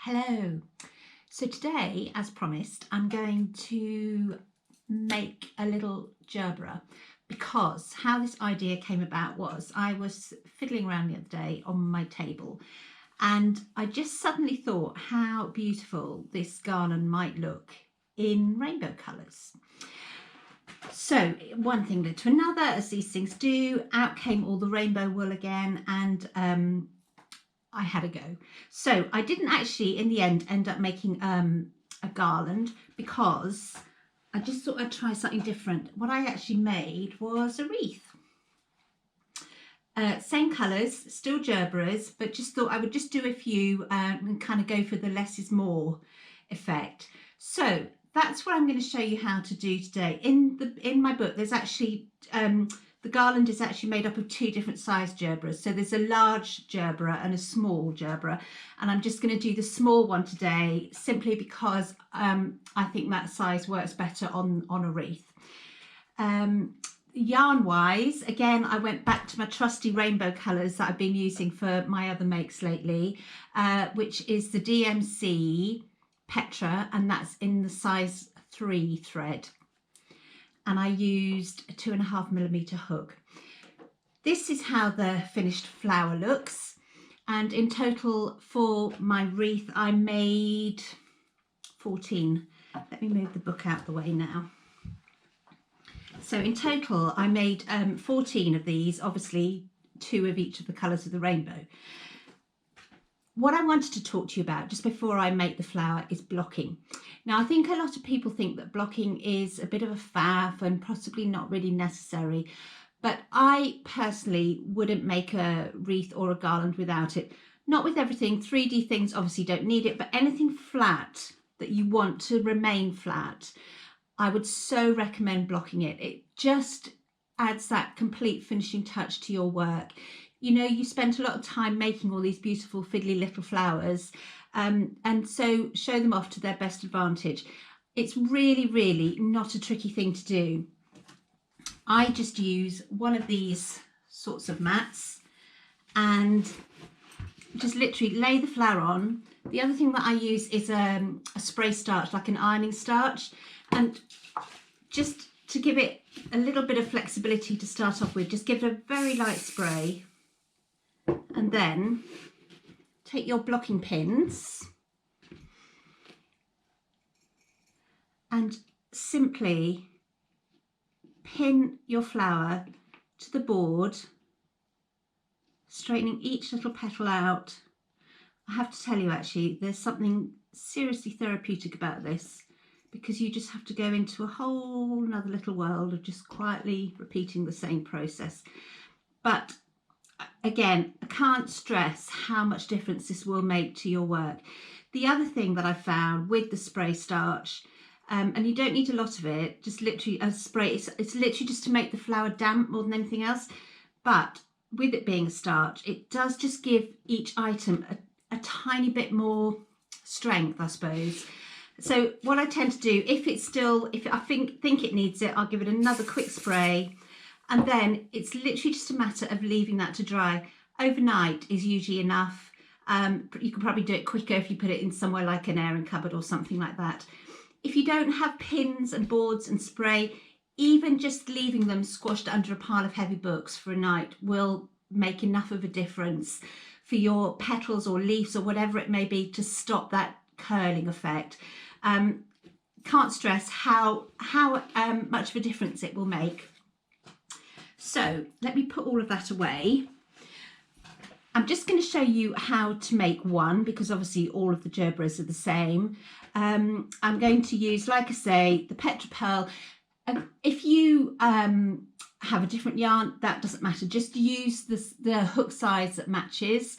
Hello. So today, as promised, I'm going to make a little gerbera, because how this idea came about was I was fiddling around the other day on my table and I just suddenly thought how beautiful this garland might look in rainbow colours. So one thing led to another, as these things do. Out came all the rainbow wool again, and I had a go. So I didn't actually in the end up making a garland, because I just thought I'd try something different. What I actually made was a wreath. Same colours, still gerberas, but just thought I would just do a few and kind of go for the less is more effect. So that's what I'm going to show you how to do today. In my book, there's actually the garland is actually made up of two different size gerberas. So there's a large gerbera and a small gerbera, and I'm just going to do the small one today simply because I think that size works better on a wreath. Yarn wise, again, I went back to my trusty rainbow colours that I've been using for my other makes lately, which is the DMC Petra, and that's in the size 3 thread. And I used a 2.5mm hook. This is how the finished flower looks, and in total for my wreath I made 14. Let me move the book out the way now. So in total I made 14 of these, obviously 2 of each of the colours of the rainbow. What I wanted to talk to you about just before I make the flower is blocking. Now, I think a lot of people think that blocking is a bit of a faff and possibly not really necessary, but I personally wouldn't make a wreath or a garland without it. Not with everything. 3D things obviously don't need it, but anything flat that you want to remain flat, I would so recommend blocking it. It just adds that complete finishing touch to your work. You know, you spent a lot of time making all these beautiful fiddly little flowers, and so show them off to their best advantage. It's really, really not a tricky thing to do. I just use one of these sorts of mats and just literally lay the flower on. The other thing that I use is a spray starch, like an ironing starch, and just to give it a little bit of flexibility to start off with, just give it a very light spray. And then take your blocking pins and simply pin your flower to the board, straightening each little petal out. I have to tell you, actually, there's something seriously therapeutic about this, because you just have to go into a whole another little world of just quietly repeating the same process. But again, I can't stress how much difference this will make to your work. The other thing that I found with the spray starch, and you don't need a lot of it, just literally a spray, it's literally just to make the flower damp more than anything else. But with it being a starch, it does just give each item a tiny bit more strength, I suppose. So what I tend to do, if I think it needs it, I'll give it another quick spray. And then it's literally just a matter of leaving that to dry. Overnight is usually enough. You can probably do it quicker if you put it in somewhere like an airing cupboard or something like that. If you don't have pins and boards and spray, even just leaving them squashed under a pile of heavy books for a night will make enough of a difference for your petals or leaves or whatever it may be to stop that curling effect. Can't stress how much of a difference it will make. So let me put all of that away. I'm just going to show you how to make one, because obviously all of the gerberas are the same. I'm going to use, like I say, the Petra Pearl. If you have a different yarn, that doesn't matter. Just use the hook size that matches,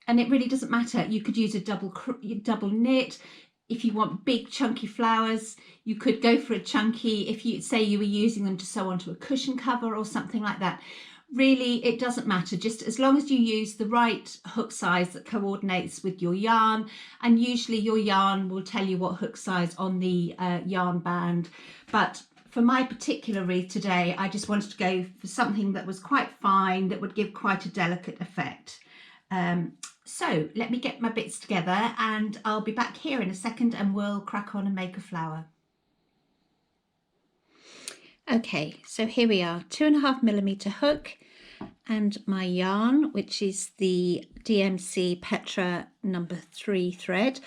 and it really doesn't matter. You could use a double knit. If you want big chunky flowers, you could go for a chunky, if you say you were using them to sew onto a cushion cover or something like that. Really, it doesn't matter, just as long as you use the right hook size that coordinates with your yarn. And usually your yarn will tell you what hook size on the yarn band. But for my particular wreath today, I just wanted to go for something that was quite fine, that would give quite a delicate effect. So let me get my bits together and I'll be back here in a second and we'll crack on and make a flower. Okay, so here we are, 2.5mm hook and my yarn, which is the DMC Petra number 3 thread.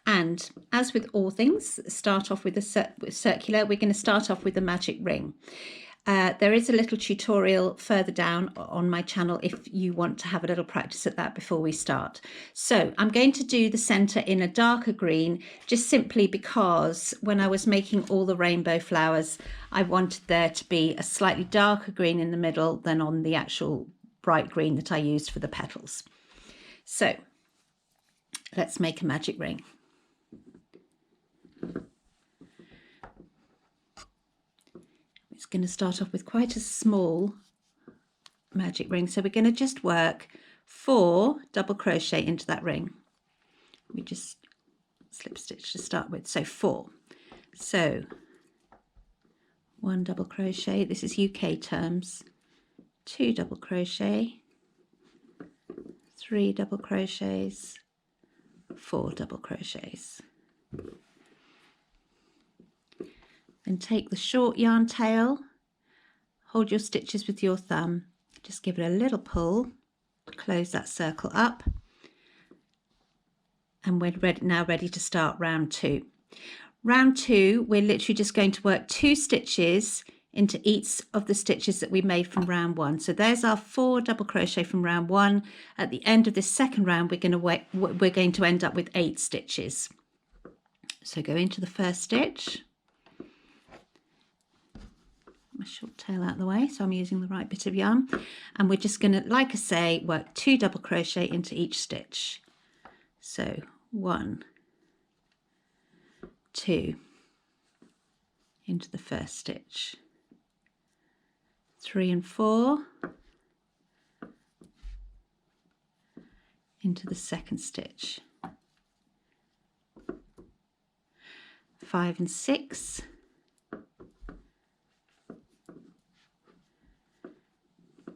And as with all things, start off with a circular, we're going to start off with a magic ring. There is a little tutorial further down on my channel if you want to have a little practice at that before we start. So I'm going to do the centre in a darker green, just simply because when I was making all the rainbow flowers, I wanted there to be a slightly darker green in the middle than on the actual bright green that I used for the petals. So let's make a magic ring. It's going to start off with quite a small magic ring, so we're going to just work 4 double crochet into that ring. We just slip stitch to start with, so 4. So 1 double crochet, this is UK terms, 2 double crochet, 3 double crochets, 4 double crochets. Then take the short yarn tail, hold your stitches with your thumb, just give it a little pull to close that circle up, and we're now ready to start round 2. Round 2, we're literally just going to work 2 stitches into each of the stitches that we made from round 1. So there's our 4 double crochet from round 1. At the end of this second round, we're going to end up with 8 stitches. So go into the first stitch. My short tail out of the way, so I'm using the right bit of yarn, and we're just going to, like I say, work 2 double crochet into each stitch. So 1, 2 into the first stitch, 3 and 4 into the second stitch, 5 and 6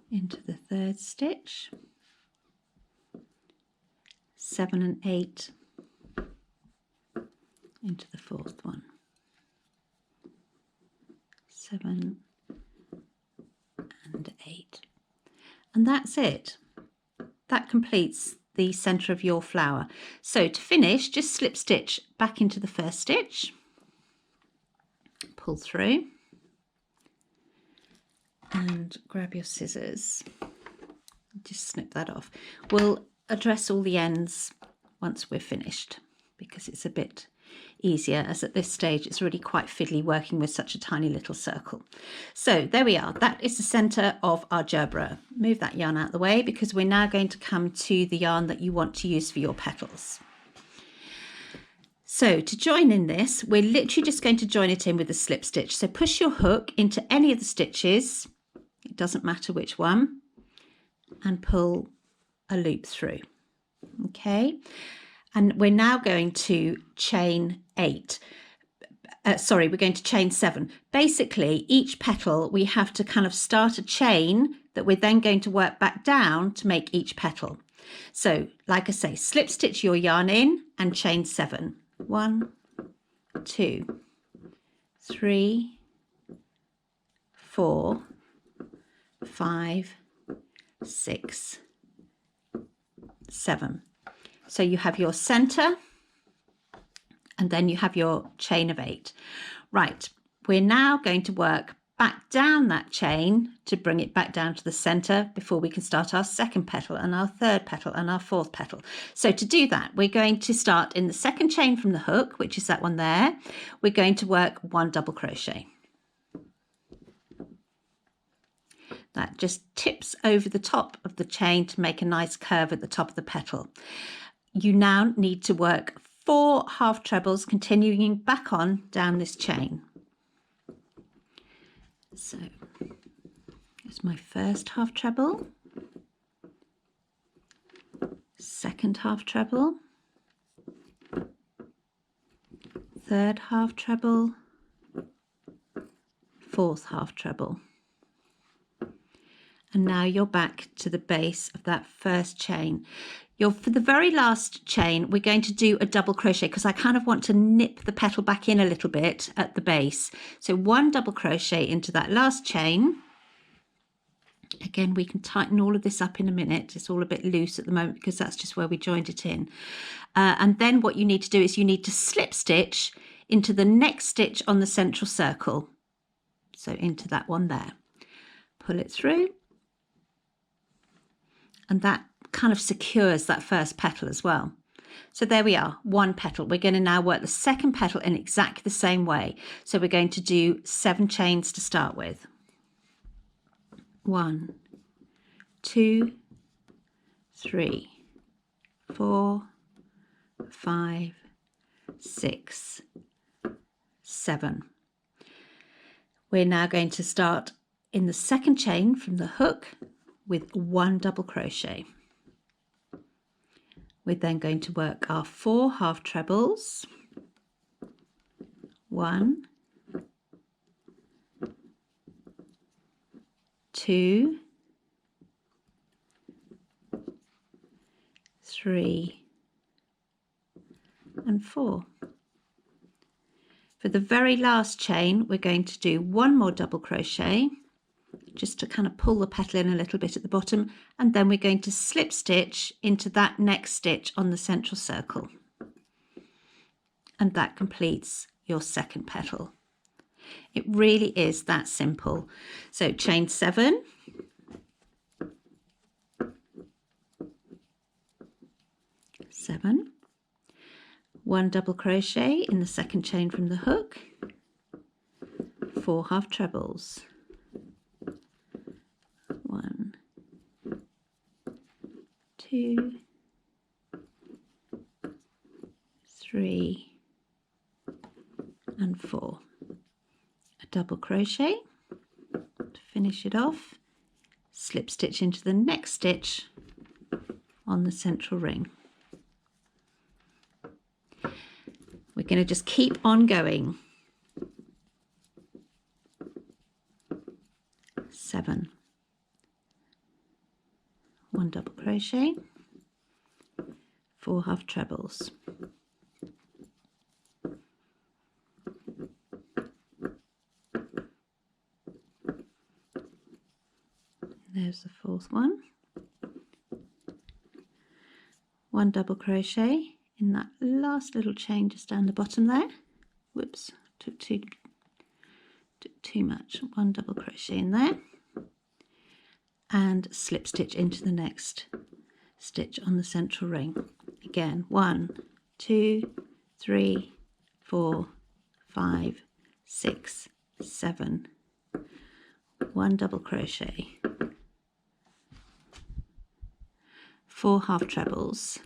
into the third stitch, 7 and 8 into the fourth one, 7 and 8, and that's it. That completes the center of your flower. So to finish, just slip stitch back into the first stitch, pull through, and grab your scissors, just snip that off. We'll address all the ends once we're finished because it's a bit easier, as at this stage it's really quite fiddly working with such a tiny little circle. So there we are, that is the center of our gerbera. Move that yarn out of the way because we're now going to come to the yarn that you want to use for your petals. So to join in this, we're literally just going to join it in with a slip stitch. So push your hook into any of the stitches, it doesn't matter which one, and pull a loop through. Okay, and we're now going to chain 8. We're going to chain 7. Basically, each petal we have to kind of start a chain that we're then going to work back down to make each petal. So, like I say, slip stitch your yarn in and chain 7. 1, 2, 3, 4, 5, 6, 7. So you have your center and then you have your chain of 8. Right, we're now going to work back down that chain to bring it back down to the center before we can start our second petal and our third petal and our fourth petal. So to do that, we're going to start in the second chain from the hook, which is that one there. We're going to work 1 double crochet. That just tips over the top of the chain to make a nice curve at the top of the petal. You now need to work 4 half trebles, continuing back on down this chain. So here's my first half treble, second half treble, third half treble, fourth half treble. And now you're back to the base of that first chain. For the very last chain, we're going to do a double crochet because I kind of want to nip the petal back in a little bit at the base. So 1 double crochet into that last chain. Again, we can tighten all of this up in a minute. It's all a bit loose at the moment because that's just where we joined it in. And then what you need to do is you need to slip stitch into the next stitch on the central circle. So into that one there. Pull it through. And that kind of secures that first petal as well. So there we are, 1 petal. We're going to now work the second petal in exactly the same way. So we're going to do 7 chains to start with. 1, 2, 3, 4, 5, 6, 7. We're now going to start in the second chain from the hook with 1 double crochet. We're then going to work our 4 half trebles, 1, 2, 3, and 4. For the very last chain, we're going to do 1 more double crochet, just to kind of pull the petal in a little bit at the bottom, and then we're going to slip stitch into that next stitch on the central circle. And that completes your second petal. It really is that simple. So chain 7, 7, 1 double crochet in the second chain from the hook, 4 half trebles, 1, 2, 3, and 4. A double crochet to finish it off, slip stitch into the next stitch on the central ring. We're going to just keep on going. 7, 1 double crochet, 4 half trebles, 4th 1 double crochet in that last little chain just down the bottom there. Whoops, took too much. 1 double crochet in there and slip stitch into the next stitch on the central ring. Again, 1, 2, 3, 4, 5, 6, 7, 1 double crochet, 4 half trebles,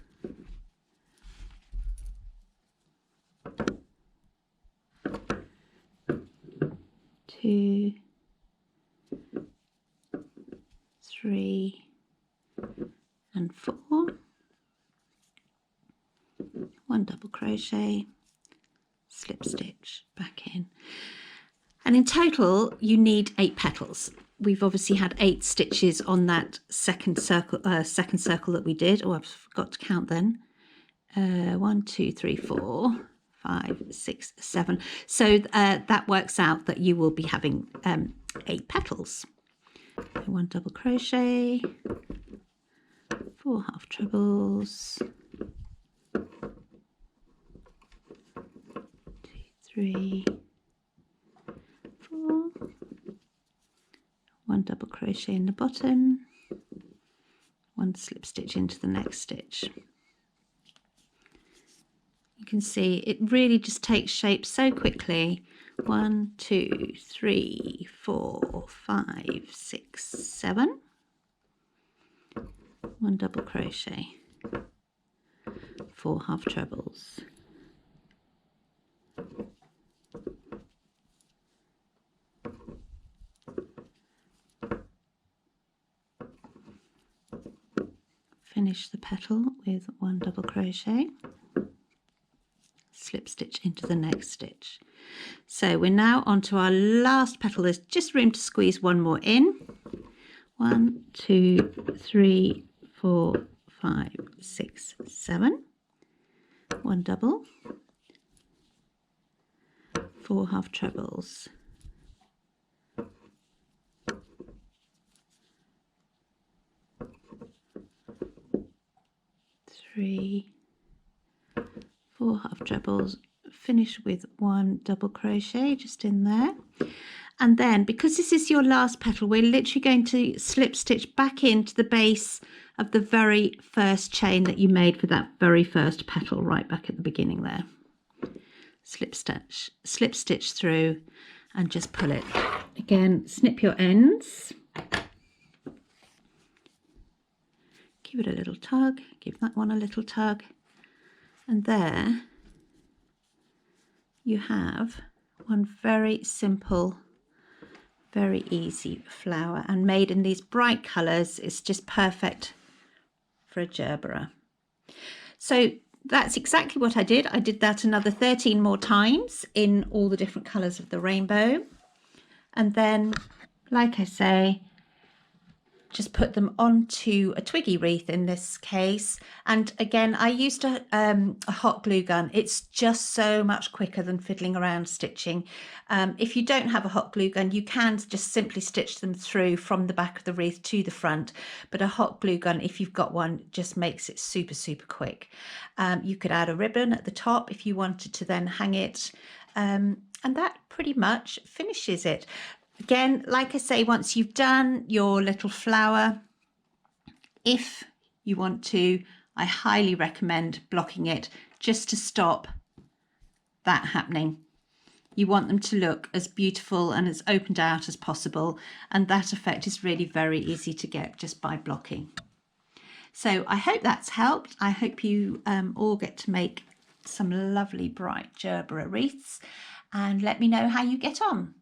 2, 3, and 4, 1 double crochet, slip stitch back in. And in total you need 8 petals. We've obviously had 8 stitches on that second circle that we did. Oh, I've forgot to count then. 1, 2, 3, 4, 5, 6, 7. So that works out that you will be having 8 petals. 1 double crochet, 4 half trebles, 2, 3, 4, 1 double crochet in the bottom, 1 slip stitch into the next stitch. You can see it really just takes shape so quickly. 1, 2, 3, 4, 5, 6, 7. 1 double crochet, 4 half trebles, 'Finish the petal with 1 double crochet, slip stitch into the next stitch. So we're now on to our last petal. There's just room to squeeze 1 more in. 1, 2, 3, 4, 5, 6, 7, 1 double, 4 half trebles, 3, 4 half trebles, finish with 1 double crochet just in there. And then, because this is your last petal, we're literally going to slip stitch back into the base of the very first chain that you made for that very first petal, right back at the beginning there. Slip stitch through and just pull it. Again, snip your ends. Give it a little tug, give that one a little tug. And there you have one very simple, very easy flower, and made in these bright colours. It's just perfect for a Gerbera. So that's exactly what I did. I did that another 13 more times in all the different colours of the rainbow. And then, like I say, just put them onto a twiggy wreath in this case. And again, I used a hot glue gun. It's just so much quicker than fiddling around stitching. If you don't have a hot glue gun, you can just simply stitch them through from the back of the wreath to the front. But a hot glue gun, if you've got one, just makes it super, super quick. You could add a ribbon at the top if you wanted to then hang it. And that pretty much finishes it. Again, like I say, once you've done your little flower, if you want to, I highly recommend blocking it just to stop that happening. You want them to look as beautiful and as opened out as possible, and that effect is really very easy to get just by blocking. So I hope that's helped. I hope you all get to make some lovely bright Gerbera wreaths, and let me know how you get on.